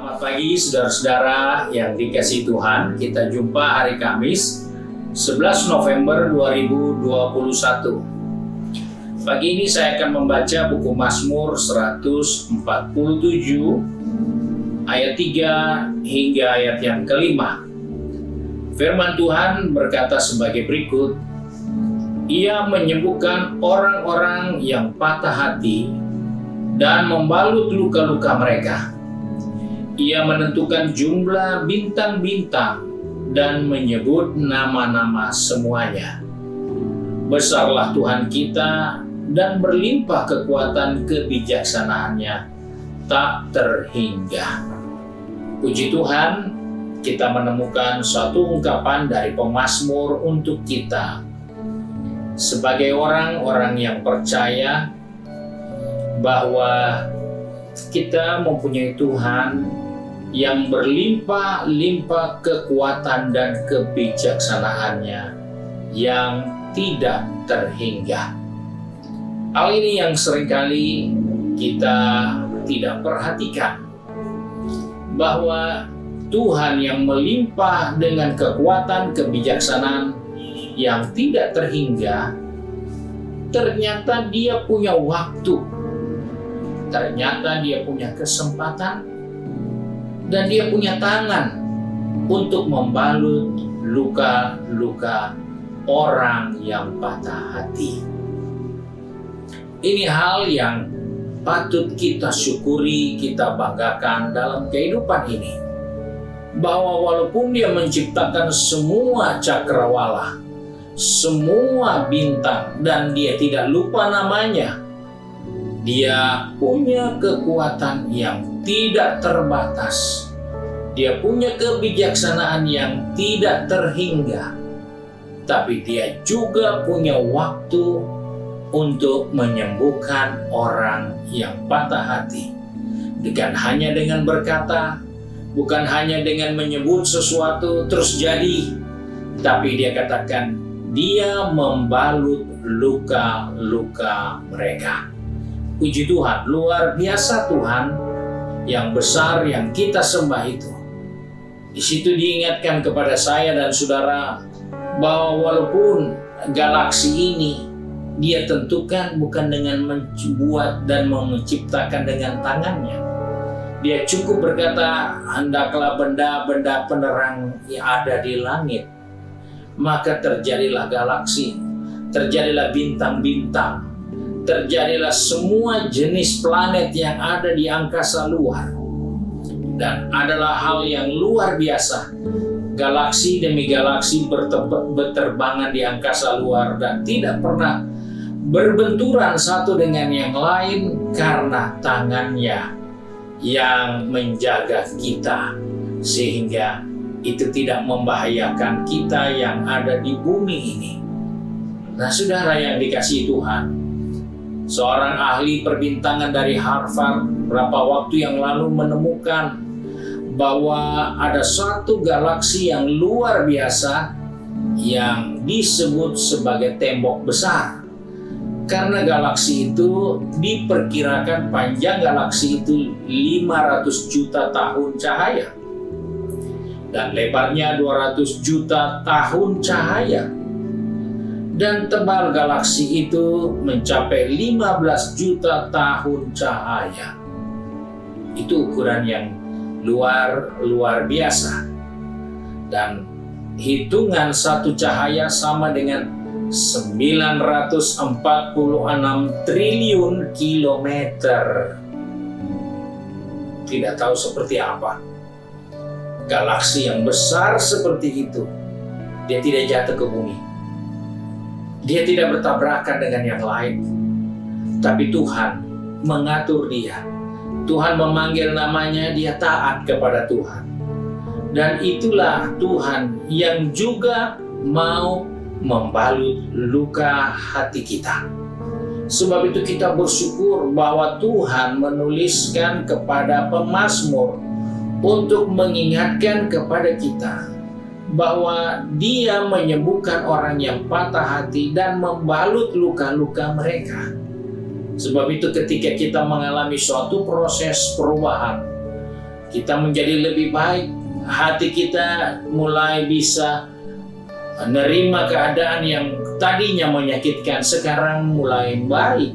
Selamat pagi saudara-saudara yang dikasihi Tuhan. Kita jumpa hari Kamis 11 November 2021. Pagi ini saya akan membaca buku Mazmur 147 ayat 3 hingga ayat yang kelima. Firman Tuhan berkata sebagai berikut, Ia menyembuhkan orang-orang yang patah hati dan membalut luka-luka mereka. Ia menentukan jumlah bintang-bintang dan menyebut nama-nama semuanya. Besarlah Tuhan kita dan berlimpah kekuatan kebijaksanaannya, tak terhingga. Puji Tuhan, kita menemukan suatu ungkapan dari pemazmur untuk kita. Sebagai orang-orang yang percaya bahwa kita mempunyai Tuhan yang berlimpah-limpah kekuatan dan kebijaksanaannya yang tidak terhingga. Hal ini yang seringkali kita tidak perhatikan, bahwa Tuhan yang melimpah dengan kekuatan kebijaksanaan yang tidak terhingga, ternyata Dia punya waktu, ternyata Dia punya kesempatan, dan Dia punya tangan untuk membalut luka-luka orang yang patah hati. Ini hal yang patut kita syukuri, kita banggakan dalam kehidupan ini. Bahwa walaupun Dia menciptakan semua cakrawala, semua bintang, dan Dia tidak lupa namanya, Dia punya kekuatan yang tidak terbatas. Dia punya kebijaksanaan yang tidak terhingga. Tapi Dia juga punya waktu untuk menyembuhkan orang yang patah hati. Bukan hanya dengan berkata, bukan hanya dengan menyebut sesuatu terus jadi, tapi Dia katakan, Dia membalut luka-luka mereka. Puji Tuhan, luar biasa Tuhan yang besar yang kita sembah itu. Di situ diingatkan kepada saya dan saudara bahwa walaupun galaksi ini Dia tentukan bukan dengan membuat dan menciptakan dengan tangannya. Dia cukup berkata, hendaklah benda-benda penerang yang ada di langit. Maka terjadilah galaksi, terjadilah bintang-bintang, terjadilah semua jenis planet yang ada di angkasa luar. Dan adalah hal yang luar biasa. Galaksi demi galaksi berterbangan di angkasa luar dan tidak pernah berbenturan satu dengan yang lain karena tangannya yang menjaga kita, sehingga itu tidak membahayakan kita yang ada di bumi ini. Nah, saudara yang dikasihi Tuhan, seorang ahli perbintangan dari Harvard beberapa waktu yang lalu menemukan bahwa ada suatu galaksi yang luar biasa yang disebut sebagai tembok besar. Karena galaksi itu diperkirakan panjang galaksi itu 500 juta tahun cahaya. Dan lebarnya 200 juta tahun cahaya. Dan tebal galaksi itu mencapai 15 juta tahun cahaya. Itu ukuran yang luar biasa. Dan hitungan satu cahaya sama dengan 946 triliun kilometer. Tidak tahu seperti apa galaksi yang besar seperti itu. Dia tidak jatuh ke bumi, dia tidak bertabrakan dengan yang lain, tapi Tuhan mengatur dia. Tuhan memanggil namanya, dia taat kepada Tuhan. Dan itulah Tuhan yang juga mau membalut luka hati kita. Sebab itu kita bersyukur bahwa Tuhan menuliskan kepada pemazmur untuk mengingatkan kepada kita bahwa Dia menyembuhkan orang yang patah hati dan membalut luka-luka mereka. Sebab itu ketika kita mengalami suatu proses perubahan, kita menjadi lebih baik, hati kita mulai bisa menerima keadaan yang tadinya menyakitkan, sekarang mulai baik.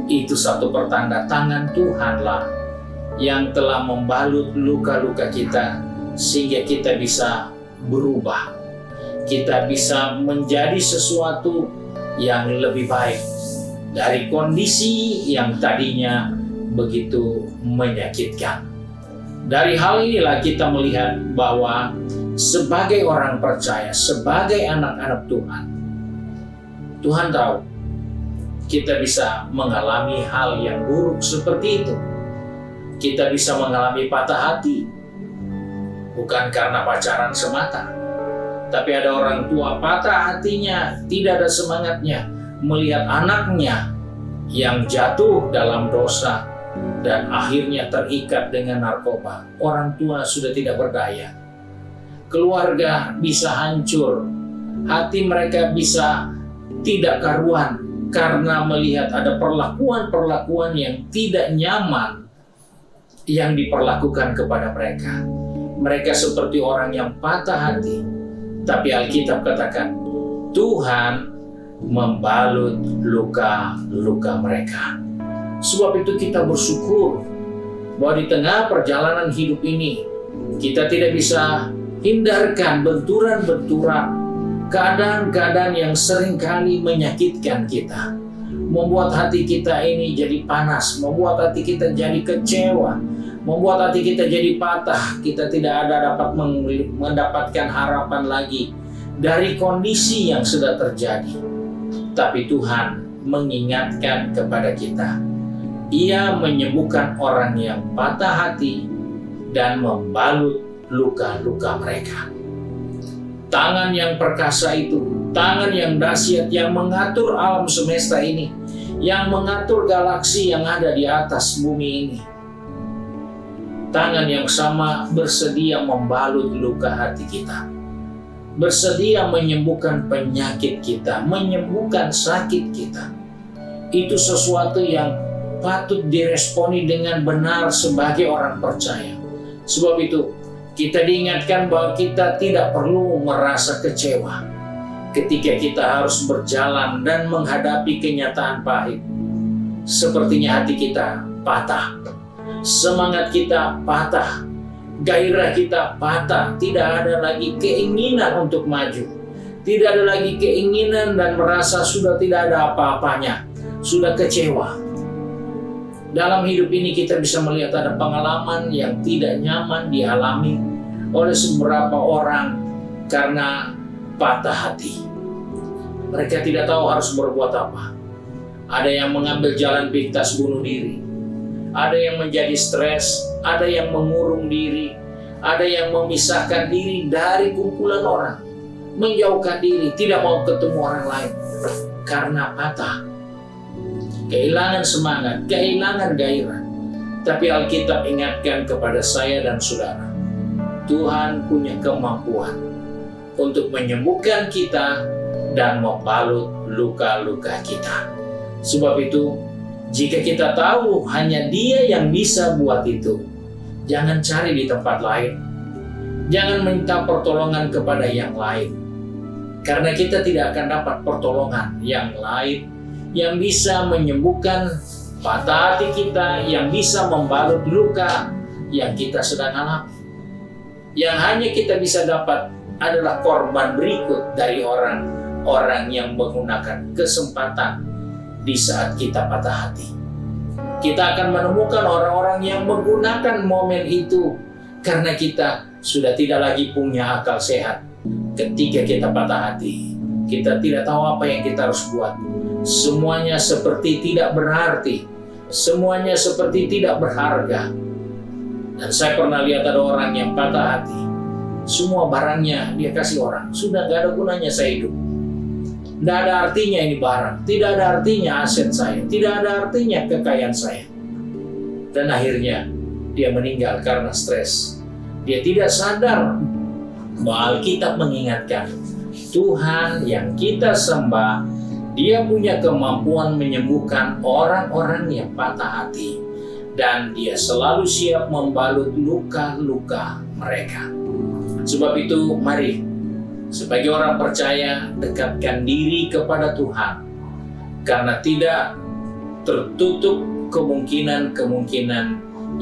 Itu satu pertanda tangan Tuhanlah yang telah membalut luka-luka kita, sehingga kita bisa berubah. Kita bisa menjadi sesuatu yang lebih baik dari kondisi yang tadinya begitu menyakitkan. Dari hal inilah kita melihat bahwa sebagai orang percaya, sebagai anak-anak Tuhan, Tuhan tahu kita bisa mengalami hal yang buruk seperti itu. Kita bisa mengalami patah hati, bukan karena pacaran semata, tapi ada orang tua patah hatinya, tidak ada semangatnya melihat anaknya yang jatuh dalam dosa dan akhirnya terikat dengan narkoba. Orang tua sudah tidak berdaya. Keluarga bisa hancur, hati mereka bisa tidak karuan karena melihat ada perlakuan-perlakuan yang tidak nyaman yang diperlakukan kepada mereka. Mereka seperti orang yang patah hati. Tapi Alkitab katakan, Tuhan membalut luka-luka mereka. Sebab itu kita bersyukur bahwa di tengah perjalanan hidup ini, kita tidak bisa hindarkan benturan-benturan, keadaan-keadaan yang seringkali menyakitkan kita, membuat hati kita ini jadi panas, membuat hati kita jadi kecewa, membuat hati kita jadi patah. Kita tidak dapat mendapatkan harapan lagi dari kondisi yang sudah terjadi. Tapi Tuhan mengingatkan kepada kita, Ia menyembuhkan orang yang patah hati dan membalut luka-luka mereka. Tangan yang perkasa itu, tangan yang dahsyat yang mengatur alam semesta ini, yang mengatur galaksi yang ada di atas bumi ini. Tangan yang sama bersedia membalut luka hati kita, bersedia menyembuhkan penyakit kita, menyembuhkan sakit kita. Itu sesuatu yang patut diresponi dengan benar sebagai orang percaya. Sebab itu, kita diingatkan bahwa kita tidak perlu merasa kecewa ketika kita harus berjalan dan menghadapi kenyataan pahit. Sepertinya hati kita patah, semangat kita patah, gairah kita patah, tidak ada lagi keinginan untuk maju, tidak ada lagi keinginan dan merasa sudah tidak ada apa-apanya, sudah kecewa. Dalam hidup ini kita bisa melihat ada pengalaman yang tidak nyaman dialami oleh beberapa orang karena patah hati. Mereka tidak tahu harus berbuat apa. Ada yang mengambil jalan pintas bunuh diri, ada yang menjadi stres, ada yang mengurung diri, ada yang memisahkan diri dari kumpulan orang, menjauhkan diri, tidak mau ketemu orang lain karena patah, kehilangan semangat, kehilangan gairah. Tapi Alkitab ingatkan kepada saya dan saudara, Tuhan punya kemampuan untuk menyembuhkan kita dan membalut luka-luka kita. Sebab itu, jika kita tahu hanya Dia yang bisa buat itu, jangan cari di tempat lain. Jangan minta pertolongan kepada yang lain. Karena kita tidak akan dapat pertolongan yang lain yang bisa menyembuhkan patah hati kita, yang bisa membalut luka yang kita sedang alami. Yang hanya kita bisa dapat adalah korban berikut dari orang yang menggunakan kesempatan di saat kita patah hati. Kita akan menemukan orang-orang yang menggunakan momen itu karena kita sudah tidak lagi punya akal sehat. Ketika kita patah hati, kita tidak tahu apa yang kita harus buat. Semuanya seperti tidak berarti, semuanya seperti tidak berharga. Dan saya pernah lihat ada orang yang patah hati, semua barangnya dia kasih orang, sudah gak ada gunanya saya hidup. Tidak ada artinya ini barang, tidak ada artinya aset saya, tidak ada artinya kekayaan saya. Dan akhirnya dia meninggal karena stres. Dia tidak sadar bahwa Alkitab mengingatkan, Tuhan yang kita sembah, Dia punya kemampuan menyembuhkan orang-orang yang patah hati dan Dia selalu siap membalut luka-luka mereka. Sebab itu, mari sebagai orang percaya dekatkan diri kepada Tuhan, karena tidak tertutup kemungkinan-kemungkinan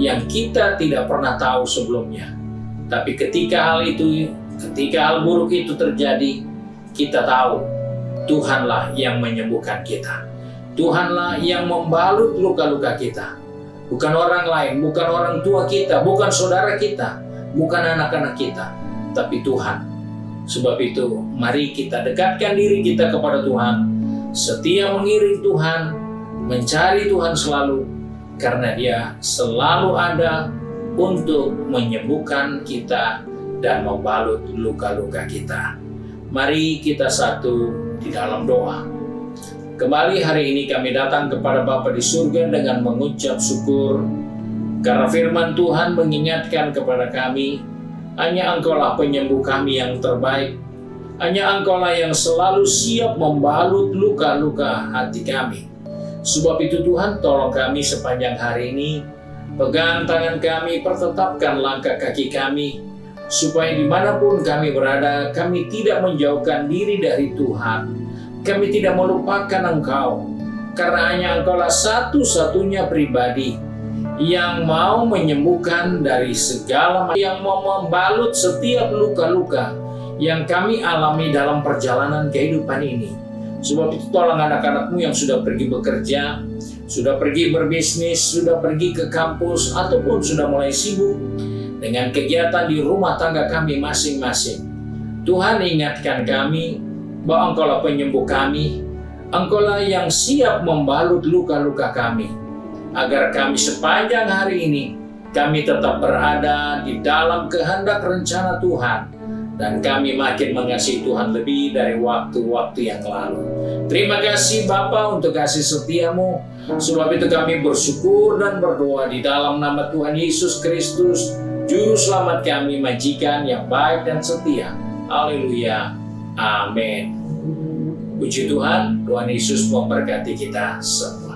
yang kita tidak pernah tahu sebelumnya. Tapi ketika hal buruk itu terjadi, kita tahu Tuhanlah yang menyembuhkan kita. Tuhanlah yang membalut luka-luka kita. Bukan orang lain, bukan orang tua kita, bukan saudara kita, bukan anak-anak kita, tapi Tuhan. Sebab itu, mari kita dekatkan diri kita kepada Tuhan, setia mengiring Tuhan, mencari Tuhan selalu, karena Dia selalu ada untuk menyembuhkan kita dan membalut luka-luka kita. Mari kita satu di dalam doa. Kembali hari ini kami datang kepada Bapa di surga dengan mengucap syukur, karena firman Tuhan mengingatkan kepada kami, hanya Engkaulah penyembuh kami yang terbaik. Hanya Engkaulah yang selalu siap membalut luka-luka hati kami. Sebab itu Tuhan, tolong kami sepanjang hari ini. Pegang tangan kami, pertetapkan langkah kaki kami, supaya dimanapun kami berada, kami tidak menjauhkan diri dari Tuhan. Kami tidak melupakan Engkau, karena hanya Engkaulah satu-satunya pribadi yang mau menyembuhkan dari segala, yang mau membalut setiap luka-luka yang kami alami dalam perjalanan kehidupan ini. Sebab itu tolong anak-anak-Mu yang sudah pergi bekerja, sudah pergi berbisnis, sudah pergi ke kampus, ataupun sudah mulai sibuk dengan kegiatan di rumah tangga kami masing-masing. Tuhan, ingatkan kami bahwa Engkaulah penyembuh kami, Engkaulah yang siap membalut luka-luka kami, agar kami sepanjang hari ini, kami tetap berada di dalam kehendak rencana Tuhan, dan kami makin mengasihi Tuhan lebih dari waktu-waktu yang lalu. Terima kasih Bapa untuk kasih setia-Mu. Sebab itu kami bersyukur dan berdoa di dalam nama Tuhan Yesus Kristus, Juru Selamat kami, Majikan yang baik dan setia. Haleluya. Amin. Puji Tuhan, Tuhan Yesus memberkati kita semua.